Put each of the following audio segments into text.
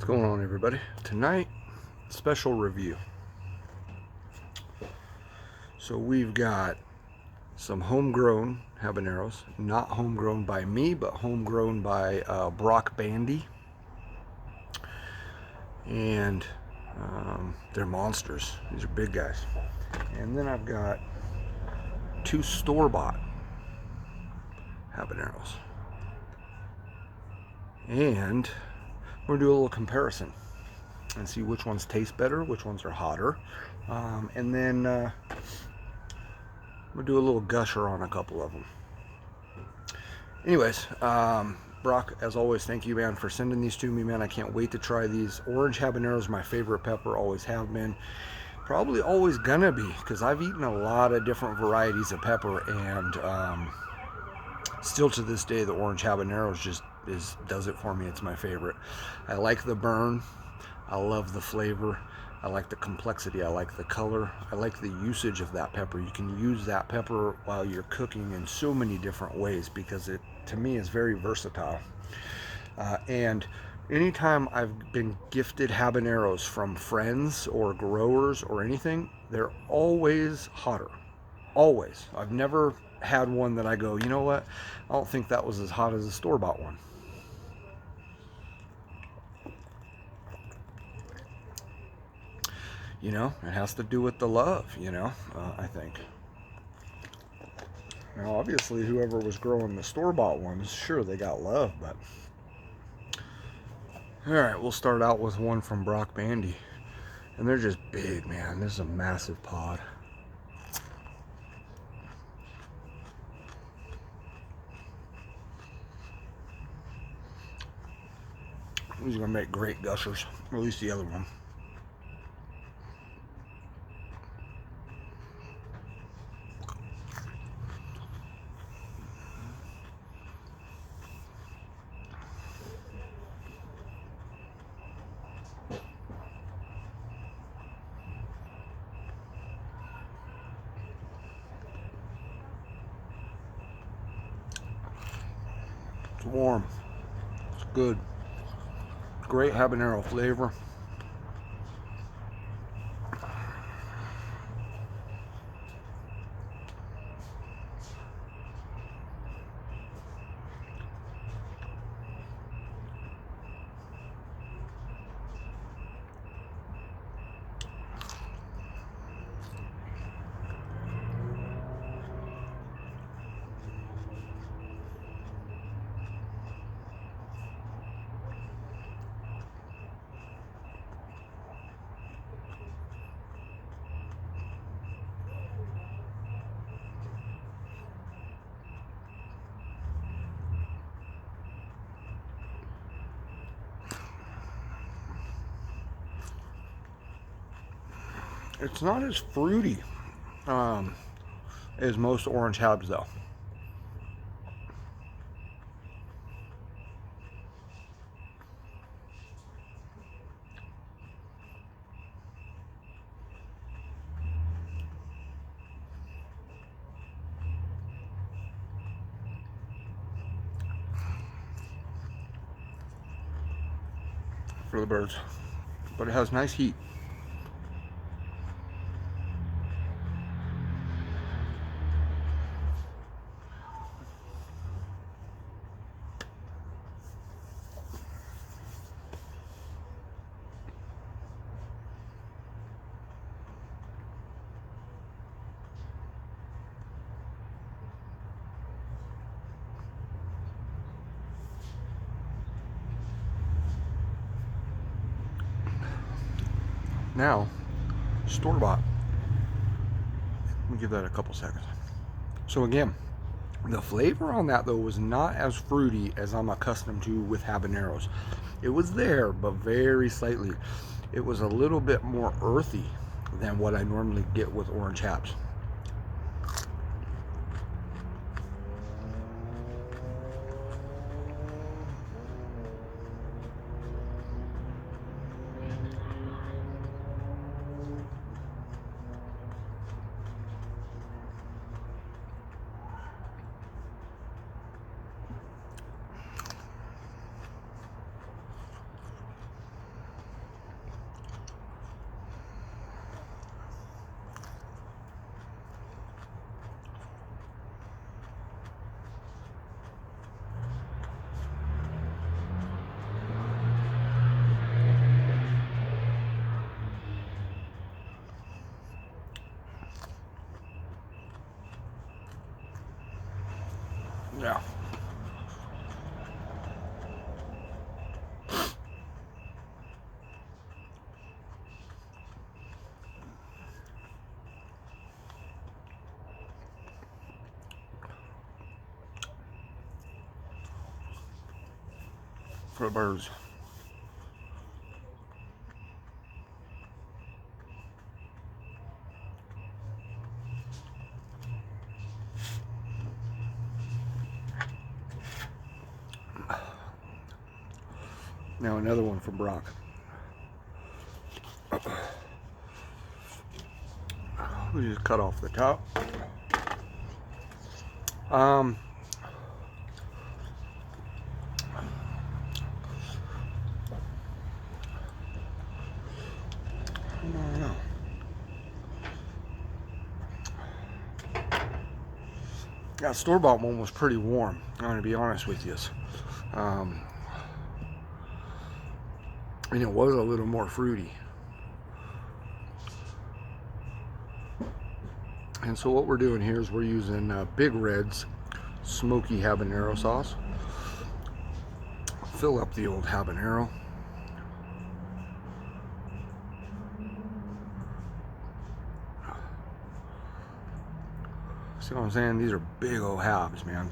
What's going on, everybody? Tonight, special review. So we've got some homegrown habaneros, not homegrown by me, but homegrown by Brock Bandy, and they're monsters. These are big guys. And then I've got two store-bought habaneros, and we're gonna do a little comparison and see which ones taste better, which ones are hotter, and then we'll do a little gusher on a couple of them. Anyways, Brock, as always, thank you, man, for sending these to me, man. I can't wait to try these. Orange habanero is my favorite pepper, always have been. Probably always gonna be, because I've eaten a lot of different varieties of pepper, and still to this day, the orange habanero does it for me. It's my favorite. I like the burn. I love the flavor. I like the complexity. I like the color. I like the usage of that pepper. You can use that pepper while you're cooking in so many different ways because it, to me, is very versatile. And anytime I've been gifted habaneros from friends or growers or anything, they're always hotter. Always. I've never had one that I go, you know what? I don't think that was as hot as a store-bought one. You know, it has to do with the love, I think. Now, obviously, whoever was growing the store-bought ones, sure, they got love, but... Alright, we'll start out with one from Brock Bandy. And they're just big, man. This is a massive pod. These are going to make great gushers, or at least the other one. It's warm. It's good. Great habanero flavor. It's not as fruity as most orange habs, though. For the birds. But it has nice heat. Now, store-bought. Let me give that a couple seconds. So again, the flavor on that, though, was not as fruity as I'm accustomed to with habaneros. It was there, but very slightly. It was a little bit more earthy than what I normally get with orange habs. Yeah. For the birds. Now another one from Brock. We just cut off the top. I don't know. That store-bought one was pretty warm, I'm going to be honest with you. And it was a little more fruity. And so what we're doing here is we're using Big Red's smoky habanero sauce. Fill up the old habanero. See what I'm saying? These are big old habs, man.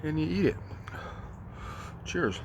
And you eat it. Cheers.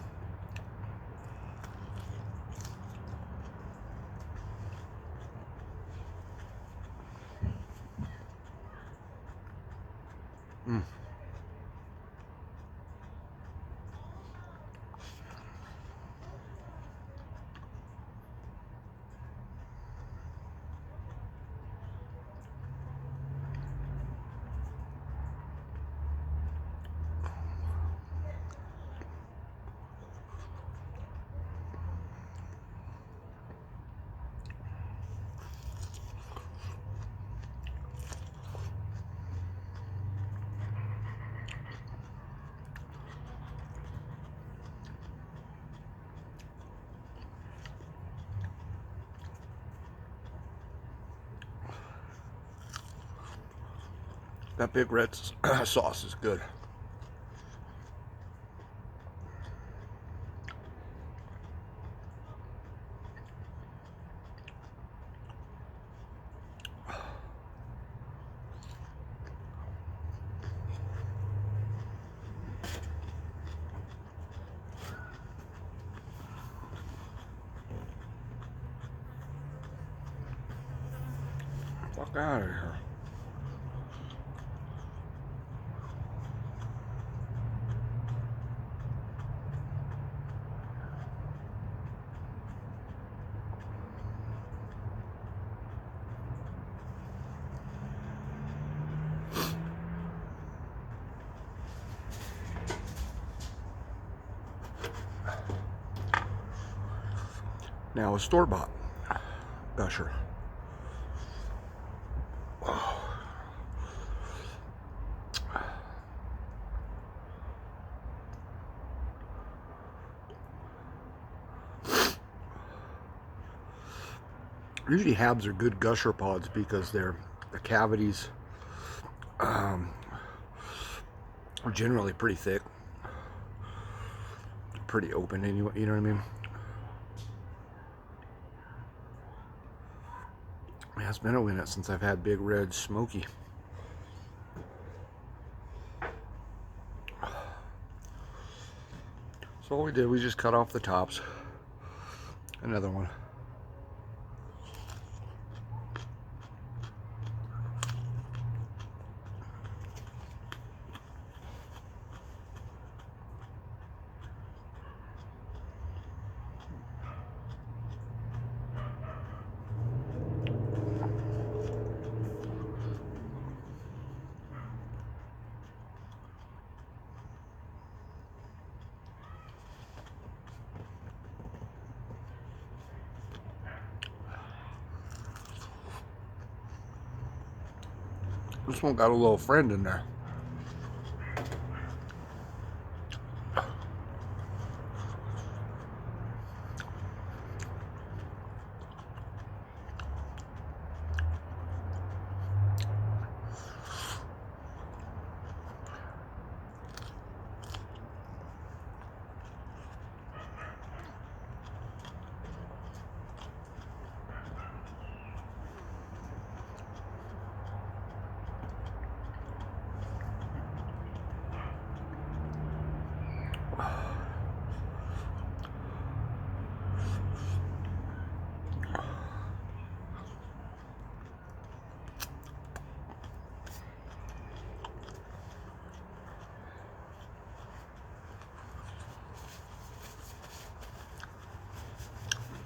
That Big Red sauce is good. Fuck out of here. Now a store-bought Gusher. Usually Habs are good Gusher pods because the cavities are generally pretty thick, pretty open anyway, you know what I mean? Yeah, it's been a minute since I've had Big Red Smoky. So all we did, we just cut off the tops. Another one. This one got a little friend in there.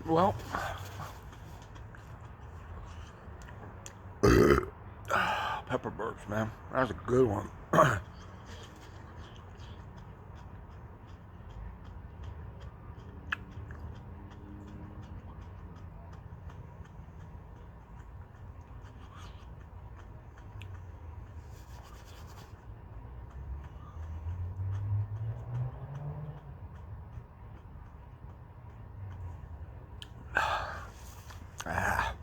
Well, pepper burps, man. That's a good one. Ah.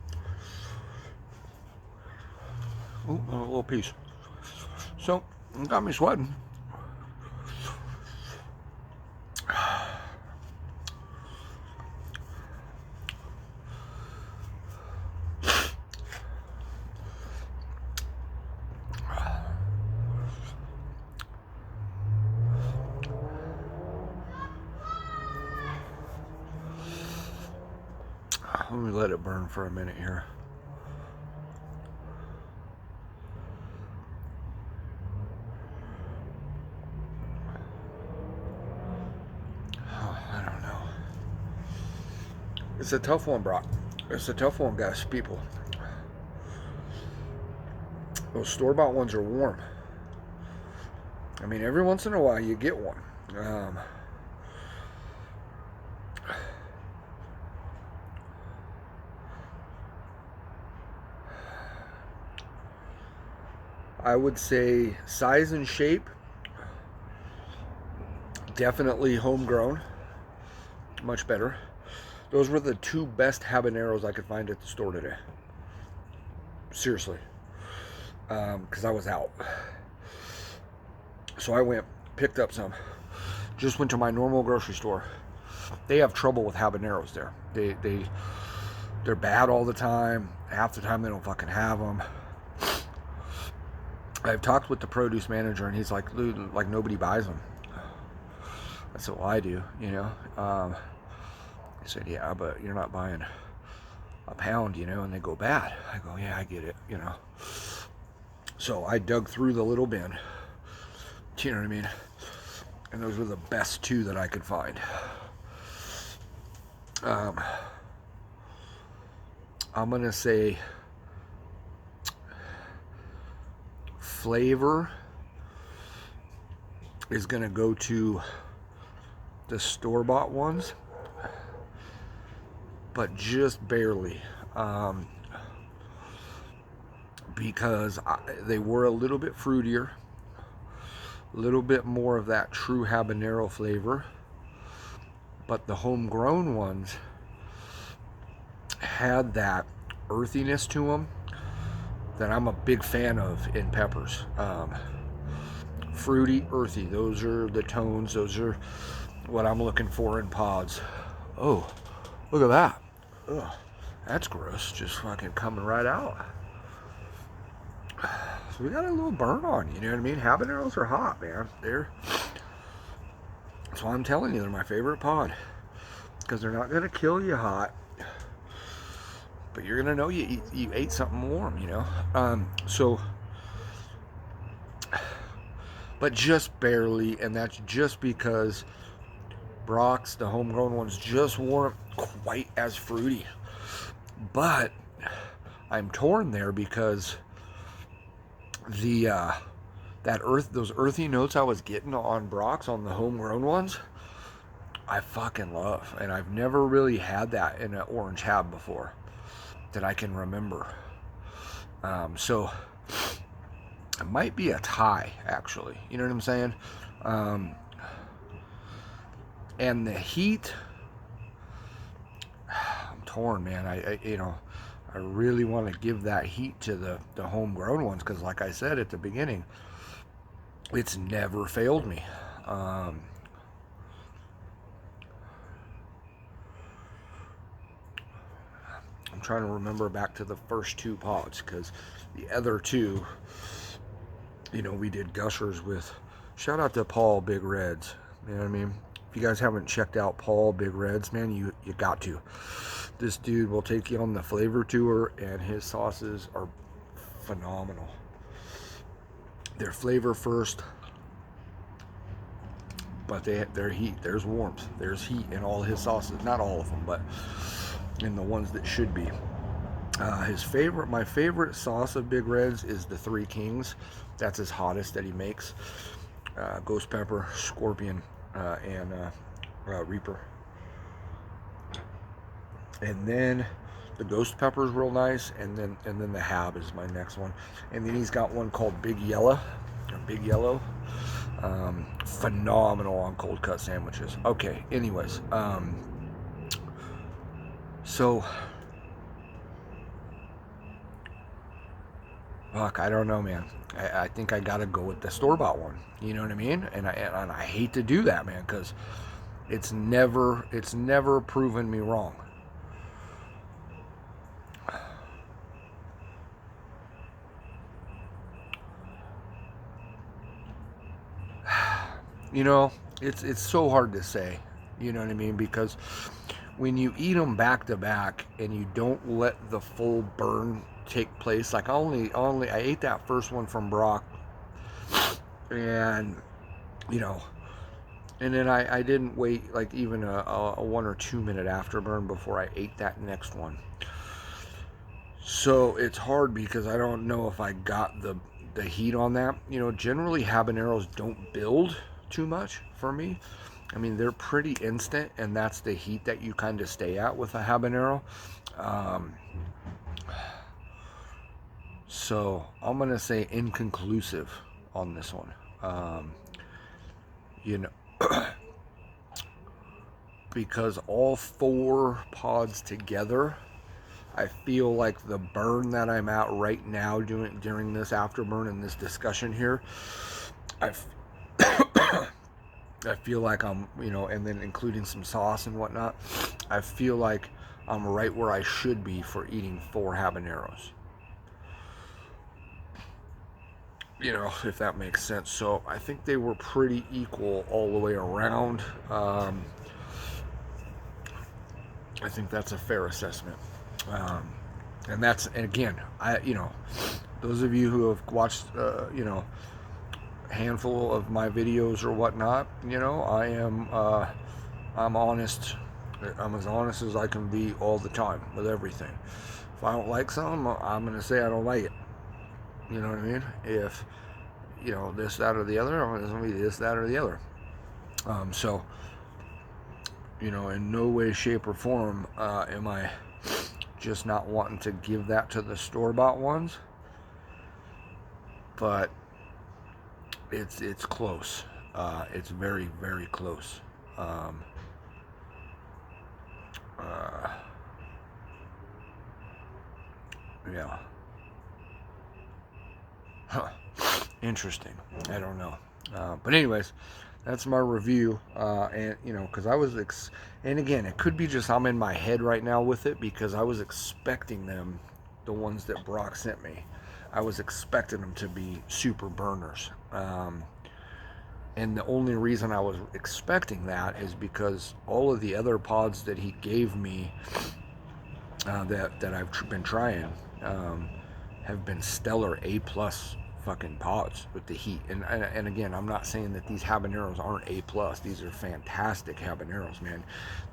Ooh, a little piece. So, it got me sweating. Let me let it burn for a minute here. Oh, I don't know. It's a tough one, Brock. It's a tough one, guys, people. Those store-bought ones are warm. I mean, every once in a while you get one. I would say size and shape, definitely homegrown, much better. Those were the two best habaneros I could find at the store today. Seriously. Because I was out. So I went, picked up some. Just went to my normal grocery store. They have trouble with habaneros there. They're bad all the time. Half the time they don't fucking have them. I've talked with the produce manager, and he's like, "Dude, like nobody buys them." I said, "Well, I do, you know." He said, "Yeah, but you're not buying a pound, you know, and they go bad." I go, "Yeah, I get it, you know." So I dug through the little bin. You know what I mean? And those were the best two that I could find. I'm gonna say flavor is gonna go to the store-bought ones, but just barely, because they were a little bit fruitier, a little bit more of that true habanero flavor, but the homegrown ones had that earthiness to them that I'm a big fan of in peppers. Fruity, earthy, those are the tones, those are what I'm looking for in pods. Oh, look at that. Ugh, that's gross, just fucking coming right out. So we got a little burn on, you know what I mean? Habaneros are hot, man. That's why I'm telling you, they're my favorite pod. Because they're not gonna kill you hot, but you're gonna know you ate something warm, you know? But just barely, and that's just because Brock's, the homegrown ones, just weren't quite as fruity. But I'm torn there because those earthy notes I was getting on Brock's, on the homegrown ones, I fucking love. And I've never really had that in an orange hab before that I can remember. So it might be a tie, actually. You know what I'm saying? And the heat, I'm torn, man. I really want to give that heat to the homegrown ones because, like I said at the beginning, it's never failed me. I'm trying to remember back to the first two pods because the other two, you know, we did Gushers with. Shout out to Paul Big Reds. You know what I mean? If you guys haven't checked out Paul Big Reds, man, you got to. This dude will take you on the flavor tour, and his sauces are phenomenal. They're flavor first, but they're heat. There's warmth. There's heat in all his sauces. Not all of them, but and the ones that should be. My favorite sauce of Big Reds is the Three Kings. That's his hottest that he makes. Ghost pepper, scorpion, and Reaper. And then the ghost pepper is real nice, and then the Hab is my next one. And then he's got one called Big Yellow. Phenomenal on cold cut sandwiches. Okay, anyways, so fuck, I don't know, man. I think I gotta go with the store-bought one. You know what I mean? And I hate to do that, man, because it's never proven me wrong. You know, it's so hard to say. You know what I mean? Because when you eat them back to back and you don't let the full burn take place, like I ate that first one from Brock, and you know, and then I didn't wait like even a 1 or 2 minute afterburn before I ate that next one. So it's hard because I don't know if I got the heat on that. You know, generally habaneros don't build too much for me. I mean, they're pretty instant, and that's the heat that you kind of stay at with a habanero. So I'm gonna say inconclusive on this one. You know, because all 4 pods together, I feel like the burn that I'm at right now during this afterburn and this discussion here, I feel like I'm, you know, and then including some sauce and whatnot, I feel like I'm right where I should be for eating 4 habaneros. You know, if that makes sense. So I think they were pretty equal all the way around. I think that's a fair assessment. And again, you know, those of you who have watched, you know, handful of my videos or whatnot, you know, I'm honest. I'm as honest as I can be all the time with everything. If I don't like something, I'm gonna say I don't like it. You know what I mean? If, you know, this, that, or the other, I'm gonna be this, that, or the other. So, you know, in no way, shape, or form am I just not wanting to give that to the store-bought ones. But it's close. It's very, very close. Yeah. Huh. Interesting. I don't know. But anyways, that's my review. And you know, because and again, it could be just I'm in my head right now with it because I was expecting them, the ones that Brock sent me. I was expecting them to be super burners. And the only reason I was expecting that is because all of the other pods that he gave me that I've been trying have been stellar A+ fucking pods with the heat. And again, I'm not saying that these habaneros aren't A+. These are fantastic habaneros, man.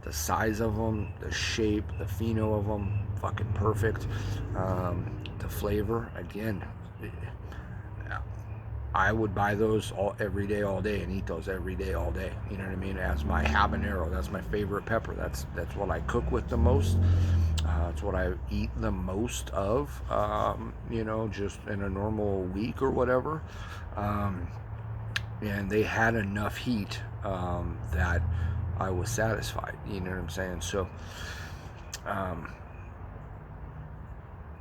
The size of them, the shape, the pheno of them, fucking perfect. The flavor, again, I would buy those every day, all day, and eat those every day, all day. You know what I mean? As my habanero, that's my favorite pepper. That's what I cook with the most. It's what I eat the most of. You know, just in a normal week or whatever. And they had enough heat that I was satisfied. You know what I'm saying? So,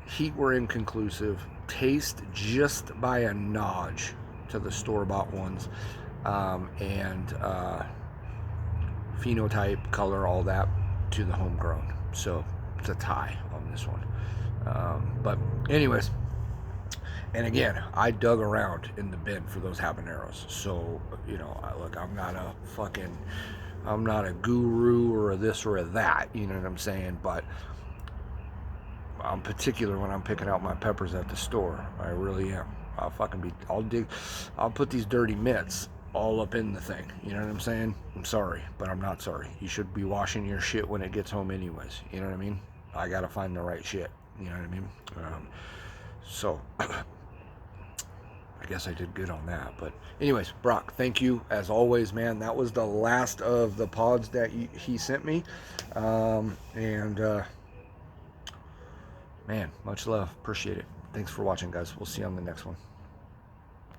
heat were inconclusive. Taste just by a notch to the store-bought ones, and phenotype, color, all that to the homegrown. So it's a tie on this one. But anyways, and again, I dug around in the bin for those habaneros. So, you know, look, I'm not a guru or a this or a that, you know what I'm saying? But I'm particular when I'm picking out my peppers at the store. I really am. I'll put these dirty mitts all up in the thing. You know what I'm saying? I'm sorry, but I'm not sorry. You should be washing your shit when it gets home anyways. You know what I mean? I got to find the right shit. You know what I mean? So I guess I did good on that. But anyways, Brock, thank you as always, man. That was the last of the pods that he sent me. Man, much love. Appreciate it. Thanks for watching, guys. We'll see you on the next one.